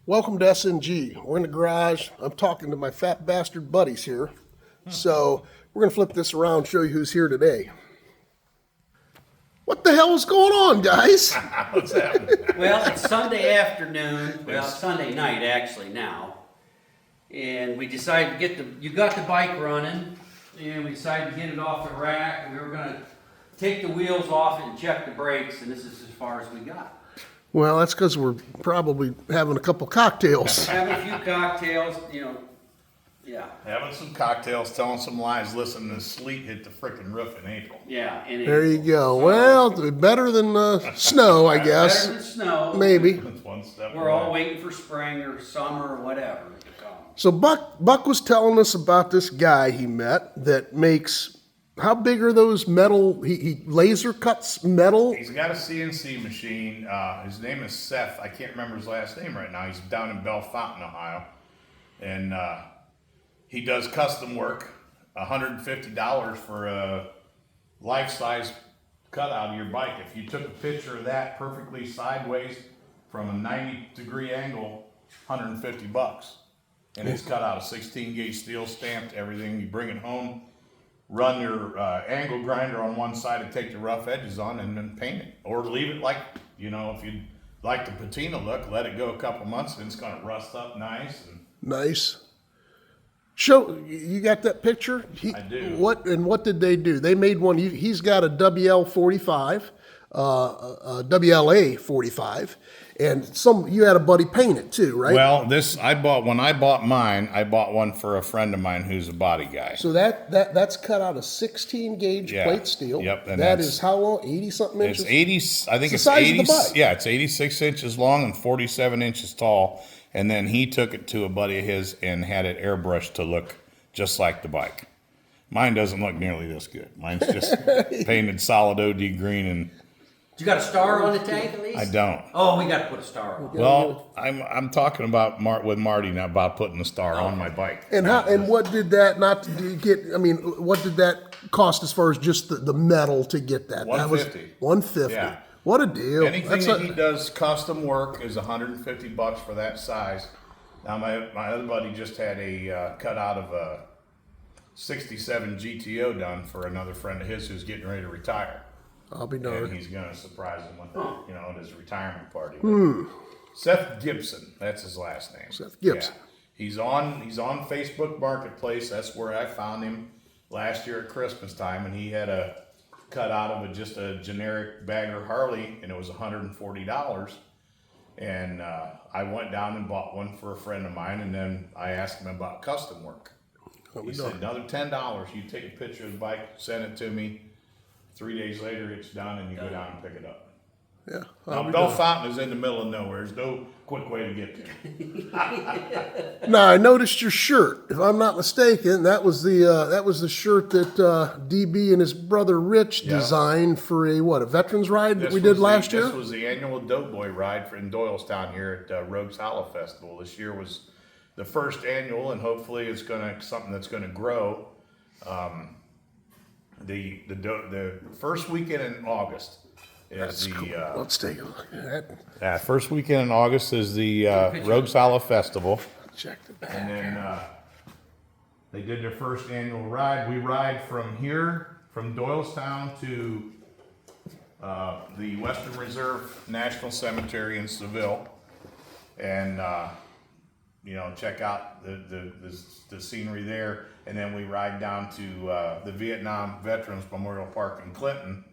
Welcome to SNG. We're in the garage. I'm talking to my fat bastard buddies here. So we're going to flip this around and show you who's here today. What the hell is going on, guys? What's happening? Well, it's Sunday afternoon, well, Sunday night actually now. And we decided to you got the bike running, and we decided to get it off the rack, and we were gonna take the wheels off and check the brakes, and this is as far as we got. Well, that's because we're probably having a couple cocktails. Having a few cocktails, yeah. Having some cocktails, telling some lies, listening to sleet hit the frickin' roof in April. Yeah. There you go. Well, better than snow, I guess. Better than snow. Maybe. That's one step We're all away. waiting for spring or summer or whatever to come. So Buck was telling us about this guy he met that makes, how big are those metal, he laser cuts metal? He's got a CNC machine. His name is Seth. I can't remember his last name right now. He's down in Bellefontaine, Ohio. And he does custom work, $150 for a life-size cutout of your bike. If you took a picture of that perfectly sideways from a 90-degree angle, $150. And it's cut out of 16-gauge steel, stamped, everything. You bring it home, run your angle grinder on one side and take the rough edges on and then paint it. Or leave it like, if you like the patina look, let it go a couple months and it's going to rust up nice. Nice. Show, you got that picture? I do. What did they do? They made one. He's got a WL45, a WLA 45, and you had a buddy paint it too, right? Well, when I bought mine, I bought one for a friend of mine who's a body guy. So that's cut out of 16 gauge plate steel. Yep. And that is how long? 80 something inches? It's 80, I think It's it's the size 80. of the bike. Yeah, it's 86 inches long and 47 inches tall. And then he took it to a buddy of his and had it airbrushed to look just like the bike. Mine doesn't look nearly this good. Mine's just painted solid OD green, and You got a star on the tank at least? I don't. Oh, we got to put a star on. Well, I'm talking about with Marty now about putting the star on my bike. And what did that what did that cost as far as just the metal to get that? $150. That was $150. Yeah. What a deal. Anything that he does custom work is $150 for that size. Now my other buddy just had a cut out of a 67 GTO done for another friend of his who's getting ready to retire. I'll be And darned. he's going to surprise him with at his retirement party. Seth Gibson, that's his last name. Seth Gibson. Yeah. He's on Facebook Marketplace. That's where I found him last year at Christmas time, and he had a cut out of just a generic Bagger Harley, and it was $140. And I went down and bought one for a friend of mine, and then I asked him about custom work. He said, another $10. You take a picture of the bike, send it to me. 3 days later, it's done, and you go down and pick it up. Yeah. Now, Bellefontaine is in the middle of nowhere. There's no quick way to get there. Now I noticed your shirt. If I'm not mistaken, that was the shirt that DB and his brother Rich designed for a veterans ride that we did last year. This was the annual Doughboy ride in Doylestown here at Rogues Hollow Festival. This year was the first annual, and hopefully it's something that's gonna grow. The first weekend in August is Cool. Let's take a look at that. first weekend in August is the Rogues Hollow Festival. Check the back. And then they did their first annual ride. We ride from here, from Doylestown to the Western Reserve National Cemetery in Seville, and check out the scenery there. And then we ride down to the Vietnam Veterans Memorial Park in Clinton,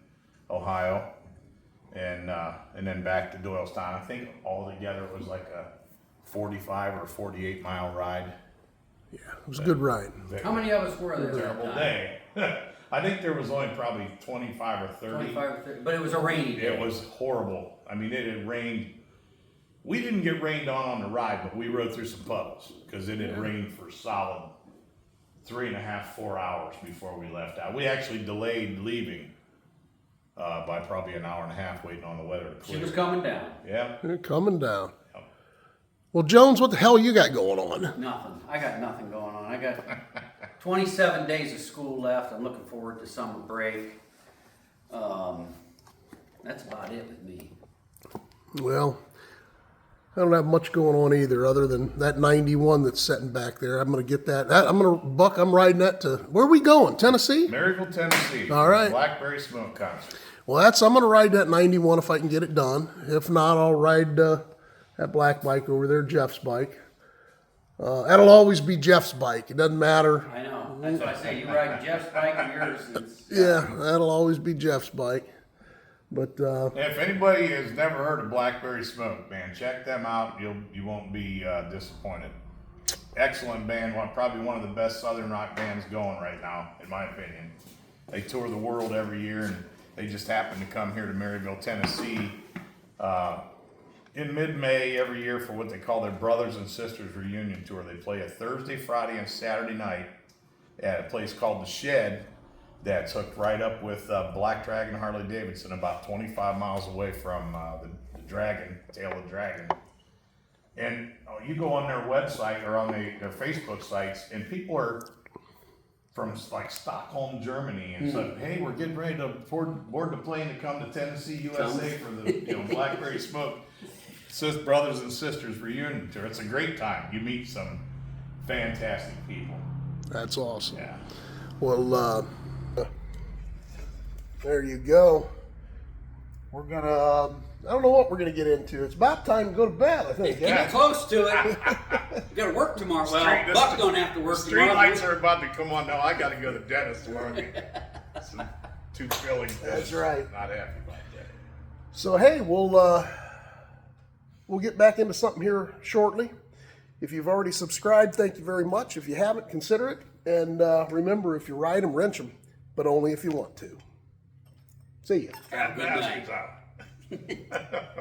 Ohio, and then back to Doylestown. I think altogether it was like a 45 or 48 mile ride. Yeah, it was a good ride. How many of us were there? Terrible day. I think there was only probably 25 or 30. 25 or 30, but it was a rainy day. It was horrible. I mean, it had rained. We didn't get rained on the ride, but we rode through some puddles because it had rained for solid 3.5, 4 hours before we left out. We actually delayed leaving by probably an hour and a half waiting on the weather to clear. She was coming down. Yeah. They're coming down. Well, Jones, what the hell you got going on? Nothing. I got nothing going on. I got 27 days of school left. I'm looking forward to summer break. That's about it with me. Well, I don't have much going on either, other than that 91 that's sitting back there. I'm going to get that. I'm riding that to, where are we going? Tennessee? Maryville, Tennessee. All right. Blackberry Smoke concert. Well, I'm going to ride that 91 if I can get it done. If not, I'll ride that black bike over there, Jeff's bike. That'll always be Jeff's bike. It doesn't matter. I know. That's why I say you ride Jeff's bike and yours. Yeah, that'll always be Jeff's bike. But If anybody has never heard of Blackberry Smoke, man, check them out. You won't be disappointed. Excellent band, probably one of the best Southern rock bands going right now, in my opinion. They tour the world every year, and they just happen to come here to Maryville, Tennessee, in mid-May every year for what they call their Brothers and Sisters Reunion Tour. They play a Thursday, Friday, and Saturday night at a place called The Shed that's hooked right up with Black Dragon Harley Davidson, about 25 miles away from the Dragon, Tail of the Dragon. And you go on their website or on their Facebook sites, and people are from like Stockholm, Germany, and said, "Hey, we're getting ready to board the plane to come to Tennessee, USA for the Blackberry Smoke Brothers and Sisters Reunion Tour." It's a great time. You meet some fantastic people. that's awesome. Yeah. Well, there you go. We're going to, I don't know what we're going to get into. It's about time to go to bed, I think. Getting close to it. You got to work tomorrow. Well, Buck's going to have to work Street tomorrow. lights are about to come on now. I got to go to the dentist tomorrow. Some tooth filling. That's right. Not happy about that. So, hey, we'll get back into something here shortly. If you've already subscribed, thank you very much. If you haven't, consider it. And remember, if you ride them, wrench them, but only if you want to. See ya. Have a good night. Bastards out.